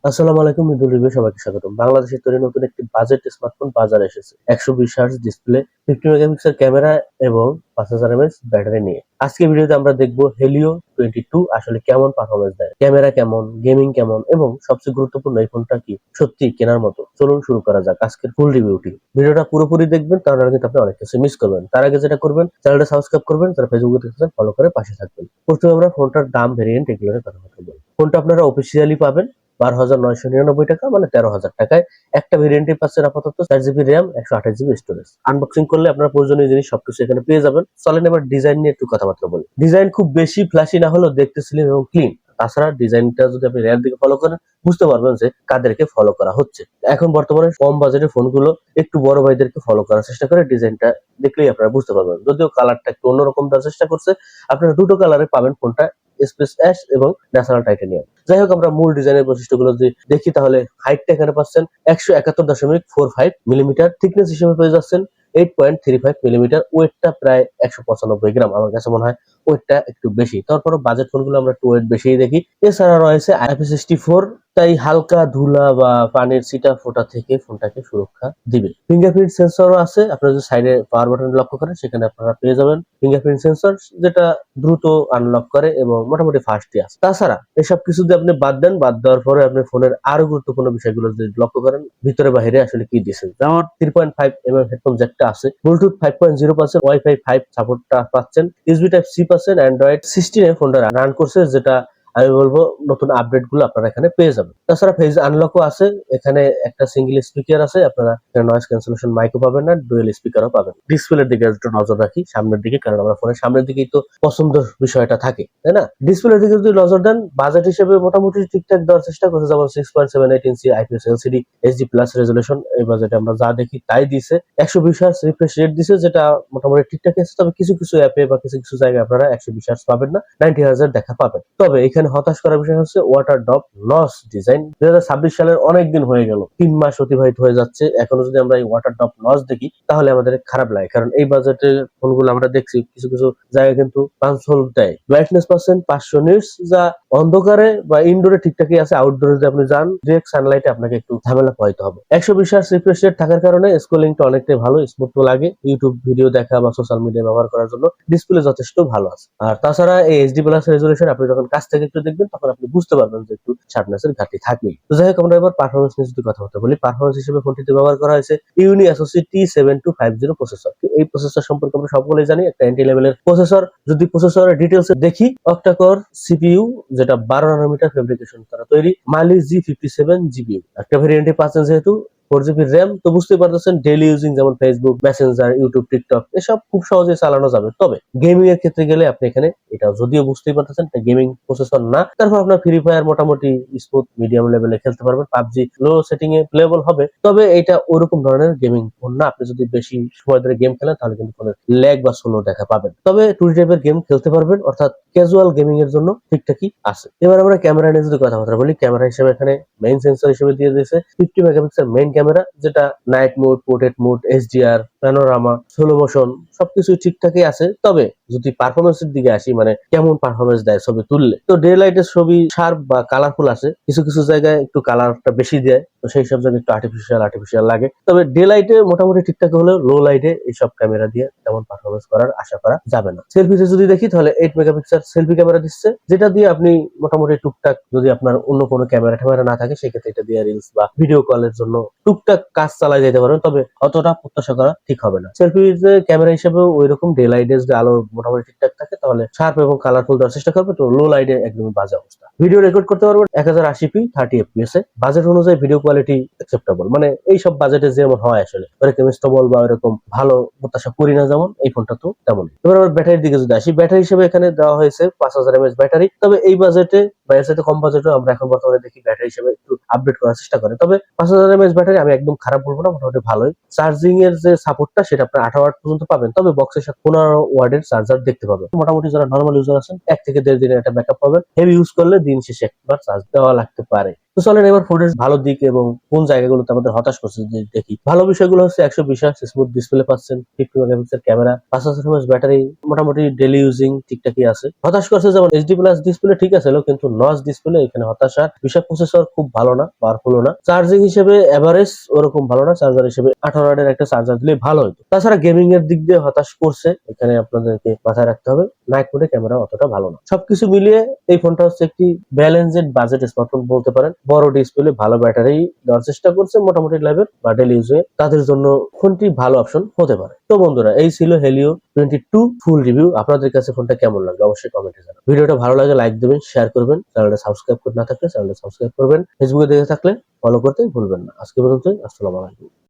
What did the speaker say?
আসসালামু আলাইকুম, মৃদুল রিভিউ সবাইকে স্বাগতম। বাংলাদেশের তৈরি নতুন একটি বাজেট স্মার্টফোন বাজারে এসেছে 120 হার্জ ডিসপ্লে, 50 মেগাপিক্সেল ক্যামেরা এবং 5000 এমএএইচ ব্যাটারি নিয়ে। আজকে ভিডিওতে আমরা দেখবো হেলিও 22 আসলে কেমন পারফরমেন্স দেয়, ক্যামেরা কেমন, গেমিং কেমন এবং সবচেয়ে গুরুত্বপূর্ণ এই ফোনটা কি সত্যি কেনার মতো। চলুন শুরু করা যাক আজকের ফুল রিভিউটি। ভিডিওটা পুরোপুরি দেখবেন, কারণ কিন্তু আপনি অনেক কিছু মিস করবেন। তার আগে যেটা করবেন, চ্যানেলটা সাবস্ক্রাইব করবেন, তারা ফেসবুকে দেখছেন ফলো করে পাশে থাকবেন। প্রথমে আমরা ফোনটার দাম, ভেরিয়েন্ট এগুলোর কথা বলবো। ফোনটা আপনারা অফিসিয়ালি পাবেন 12,999 টাকা, মানে 13,000 টাকায়। একটা ভেরিয়েন্টে পাচ্ছেন আপাতত 4 GB RAM, 128 GB storage. Unboxing করলে আপনার প্রয়োজনীয় জিনিস সবকিছু এখানে পেয়ে যাবেন। চলেন এবার ডিজাইন নিয়ে একটু কথাবার্তা বলি। ডিজাইন খুব বেশি ফ্ল্যাশি না হলেও দেখতে স্লিম এবং ক্লিন। তাছাড়া ডিজাইনটা যদি আপনি রেয়ার দিকে ফলো করেন, বুঝতে পারবেন যে কাদেরকে ফলো করা হচ্ছে। এখন বর্তমানে কম বাজেটের ফোনগুলো একটু বড় ভাইদেরকে ফলো করার চেষ্টা করে। ডিজাইনটা দেখলেই আপনারা বুঝতে পারবেন, যদিও কালারটা একটু অন্যরকম দেওয়ার চেষ্টা করছে। আপনারা দুটো কালারে পাবেন ফোনটা, স্পেস অ্যাশ এবং ন্যাচারাল টাইটানিয়াম। যাই হোক, আমরা মূল ডিজাইনের বৈশিষ্ট্যগুলো যদি দেখি, তাহলে হাইটটা এখানে পাচ্ছেন 171.45 মিলিমিটার, থিকনেস হিসেবে পেয়ে যাচ্ছেন 8.35 মিলিমিটার, ওয়েটটা প্রায় 195 গ্রাম। আমার কাছে মনে হয় ওয়েটটা একটু বেশি, তারপরও বাজেট ফোনগুলো আমরা একটু ওয়েট বেশিই দেখি। এছাড়া রয়েছে IP64, তাই হালকা ধুলা বা পানির ছিটা ফোটা থেকে ফোনটাকে সুরক্ষা দিবে। ফিঙ্গারপ্রিন্ট সেন্সরও আছে, আপনারা যদি সাইডে পাওয়ার বাটন লক্ষ্য করেন, সেখানে আপনারা পেয়ে যাবেন ফিঙ্গারপ্রিন্ট সেন্সর, যেটা দ্রুত আনলক করে এবং মোটামুটি ফাস্টই আছে। তাছাড়া এসব কিছু যদি আপনি বাদ দেন, বাদ দেওয়ার পরে আপনি ফোনের আরো গুরুত্বপূর্ণ বিষয়গুলো যদি লক্ষ্য করেন, ভিতরে বাহিরে আসলে কি দিচ্ছে, যেমন 3.5 mm হেডফোন জ্যাকটা আছে, ব্লুটুথ 5.0 পাচ্ছেন, ওয়াইফাই 5 সাপোর্টটা পাচ্ছেন, ইউএসবি টাইপ সি পাচ্ছেন, অ্যান্ড্রয়েড 16 ফোনটা রান করছে, যেটা আমি বলবো নতুন আপডেট গুলো আপনারা এখানে পেয়ে যাবেন। তাছাড়া ফেজ আনলকও আছে, এখানে একটা সিঙ্গেল স্পিকার আছে, আপনারা নয়েজ ক্যান্সেলেশন মাইকও পাবেন না, ডুয়েল স্পিকারও পাবেন। ডিসপ্লের দিকে একটু নজর রাখি, সামনের দিকে, কারণ আমার ফোনের সামনের দিকেই তো পছন্দের বিষয়টা থাকে, তাই না? ডিসপ্লের দিকে যদি নজর দেন, বাজেট হিসেবে মোটামুটি ঠিকঠাক দেওয়ার চেষ্টা করছে, যেমন 6.78 inch IPS LCD HD plus resolution. এই বাজেটে আমরা যা দেখি তাই দিছে। 120 হার্জ রিফ্রেশ রেট দিছে, যেটা মোটামুটি ঠিকঠাক আছে। তবে কিছু কিছু অ্যাপে বা কিছু কিছু জায়গায় আপনারা 120 হার্জ পাবেন না, 90 হার্জের দেখা পাবেন। তবে এখানে হতাশ করার বিষয় হচ্ছে ওয়াটার ড্রপ লস ডিজাইন। 2026 সালের অনেক দিন হয়ে গেল, 3 মাস অতিবাহিত হয়ে যাচ্ছে, এখনো যদি আমরা এই ওয়াটার ড্রপ লস দেখি, তাহলে আমাদের খারাপ লাগে। কারণ এই বাজেটের ফোনগুলো আমরা দেখছি কিছু কিছু জায়গায় কিন্তু পাঞ্চল দেয়। ব্রাইটনেস পাচ্ছেন 500 নিটস, যা অন্ধকারে বা ইনডোরে ঠিকঠাকই আছে। আউটডোরে যদি আপনি যান, ডিরেক্ট সানলাইটে আপনাকে একটু ঝামেলা পোহাইতে হবে। 120 হার্জ রিফ্রেশ রেট থাকার কারণে স্ক্রলিংটা অনেকটাই ভালো, স্মুথ লাগে। ইউটিউব ভিডিও দেখা বা সোশ্যাল মিডিয়া ব্যবহার করার জন্য ডিসপ্লে যথেষ্ট ভালো আছে। আর তাছাড়া এই এইচডি প্লাস রেজুলেশন আপনি যখন কাছ থেকে একটু দেখবেন, তখন আপনি বুঝতে পারবেন যে একটু শার্পনেস এর ঘাটতি থাকবেই। তো যাই হোক, আমরা এবার পারফরমেন্স নিয়ে যদি কথা বলি, পারফরমেন্স হিসেবে ফোনটিতে ব্যবহার করা হয়েছে ইউনি অ্যাসোসি T7250 প্রসেসর। এই প্রসেসর সম্পর্কে আমরা সকলেই জানি, একটা এন্ট্রি লেভেলের প্রসেসর। যদি প্রসেসরের ডিটেইলস দেখি, অক্টাকোর সিপিইউ, যেটা 12 ন্যানোমিটার ফেব্রিকেশন করা তৈরি, মালি G57 জিপিইউ। একটা ভেরিয়েন্টে পাচ্ছেন যেহেতু 4 জিবি র্যাম, তো বুঝতে পারতেছেন ডেইলি ইউজিং, যেমন ফেসবুক, মেসেঞ্জার, ইউটিউব, টিকটক, এসব খুব সহজে চালানো যাবে। তবে গেমিং এর ক্ষেত্রে গেলে আপনি এখানে, এটা যদিও বুঝতেই পারতেছেন এটা গেমিং প্রসেসর না, তারপর আপনার ফ্রি ফায়ার মোটামুটি স্মুথ মিডিয়াম লেভেলে খেলতে পারবেন, পাবজি লো সেটিং এ প্লেবল হবে। তবে এটা ওরকম ধরনের গেমিং ফোন না, আপনি যদি বেশি সময় ধরে গেম খেলেন, তাহলে কিন্তু ফোনের ল্যাগ বা স্লো দেখা পাবেন। তবে 2D টাইপের গেম খেলতে পারবেন, অর্থাৎ ক্যাজুয়াল গেমিং এর জন্য ঠিকঠাকই আছে। এবার আমরা ক্যামেরা নিয়ে যদি কথাবার্তা বলি, ক্যামেরা হিসেবে এখানে মেইন সেন্সর হিসেবে দিয়ে দিয়েছে 50 মেগাপিক্সেল মেইন ক্যামেরা, যেটা night mode, portrait mode, HDR, panorama, slow motion সবকিছু ঠিকঠাকই আছে। তবে যদি পারফরমেন্সের দিকে আসি, মানে কেমন পারফরমেন্স দেয় ছবি তুললে, তো ডে লাইটের ছবি শার্প বা কালারফুল আসে, কিছু কিছু জায়গায় একটু কালারটা বেশি দেয়, তো সেই সব জায়গায় একটু আর্টিফিশিয়াল লাগে। তবে ডে লাইটে মোটামুটি ঠিকঠাক হলেও লো লাইটে এইসব ক্যামেরা দিয়ে তেমন পারফরমেন্স করার আশা করা যাবে না। সেলফিতে যদি দেখি, তাহলে 8 মেগাপিক্সেল সেলফি ক্যামেরা দিচ্ছে, যেটা দিয়ে আপনি মোটামুটি টুকটাক, যদি আপনার অন্য কোনো ক্যামেরা না থাকে, সেক্ষেত্রে এটা দিয়ে রিলস বা ভিডিও কলের জন্য টুকটাক কাজ চালায় যেতে পারবেন। তবে অতটা প্রত্যাশা করা ঠিক হবে না। সেলফিতে ক্যামেরা হিসেবে ওই রকম ডে লাইটে যদি আলো মোটামুটি ঠিকঠাক থাকে, তাহলে শার্প এবং কালারফুল দেওয়ার চেষ্টা করবে। তো লো লাইটে একদমই বাজে অবস্থা। ভিডিও রেকর্ড করতে পারবেন 1080p 30 fps এ। বাজেট অনুযায়ী ভিডিও কোয়ালিটি অ্যাকসেপ্টেবল, মানে এইসব বাজেটে যেমন হয় আসলে ওরকম স্টেবল বা ওরকম ভালো প্রত্যাশা করি না, যেমন এই ফোনটা তো তেমন। এবার আবার ব্যাটারির দিকে যদি আসি, ব্যাটারি হিসেবে এখানে দেওয়া হয়েছে 5000 mAh ব্যাটারি। তবে এই বাজেটে বা এর সাথে কম বাজেটে আমরা এখন বর্তমানে দেখি ব্যাটারি হিসেবে একটু আপডেট করার চেষ্টা করে। তবে 5000 mAh ব্যাটারি আমি একদম খারাপ বলবো না, মোটামুটি ভালোই। চার্জিং এর যে সাপোর্টটা, সেটা আপনার 18 ওয়াট পর্যন্ত পাবেন। তবে বক্সের সাথে 15 ওয়াটের চার্জার দেখতে পাবেন। মোটামুটি যারা নরমাল ইউজার আছেন, 1 থেকে 1.5 দিনের একটা ব্যাকআপ পাবেন। হেভি ইউজ করলে দিন শেষে একবার চার্জ দেওয়া লাগতে পারে। তো চলেন এবার ফোনের ভালো দিক এবং কোন জায়গাগুলোতে আমাদের হতাশ করছে যে দেখি। ভালো বিষয়গুলো হচ্ছে 120 Hz স্মুথ ডিসপ্লে পাচ্ছেন, 50 মেগাপিক্সেল ক্যামেরা, 5000 mAh ব্যাটারি, মোটামুটি ডেইলি ইউজিং ঠিকঠাকই আছে। হতাশ করছে যেমন এইচডি প্লাস ডিসপ্লে ঠিক আছে কিন্তু নচ ডিসপ্লে এখানে হতাশার বিষয়। প্রসেসর খুব ভালো না, পাওয়ারফুল না। চার্জিং হিসেবে এভারেজ ওরকম ভালো না, চার্জার হিসেবে 18 ওয়াটের একটা চার্জার দিলে ভালো হতো। তাছাড়া গেমিং এর দিক দিয়ে হতাশ করছে, এখানে আপনাদেরকে মাথায় রাখতে হবে। নাইট মোডে ক্যামেরা অতটা ভালো না। সবকিছু মিলিয়ে এই ফোনটা হচ্ছে একটি ব্যালেন্সড বাজেট স্মার্টফোন বলতে পারেন। বড় ডিসপ্লে, ভালো ব্যাটারি দেওয়ার চেষ্টা করছে মোটামুটি লেভেল বা ডেইলি ইউজে, তাদের জন্য ফোনটি ভালো অপশন হতে পারে। তো বন্ধুরা, এই ছিল হেলিও 22 ফুল রিভিউ। আপনাদের কাছে ফোনটা কেমন লাগলো অবশ্যই কমেন্টে জানাবেন। ভিডিওটা ভালো লাগে লাইক দেবেন, শেয়ার করবেন, চ্যানেলটা সাবস্ক্রাইব করে না থাকলে চ্যানেলটা সাবস্ক্রাইব করবেন, ফেসবুকে দেখে থাকলে ফলো করতে ভুলবেন না। আজকে পর্যন্ত, আসসালামু আলাইকুম।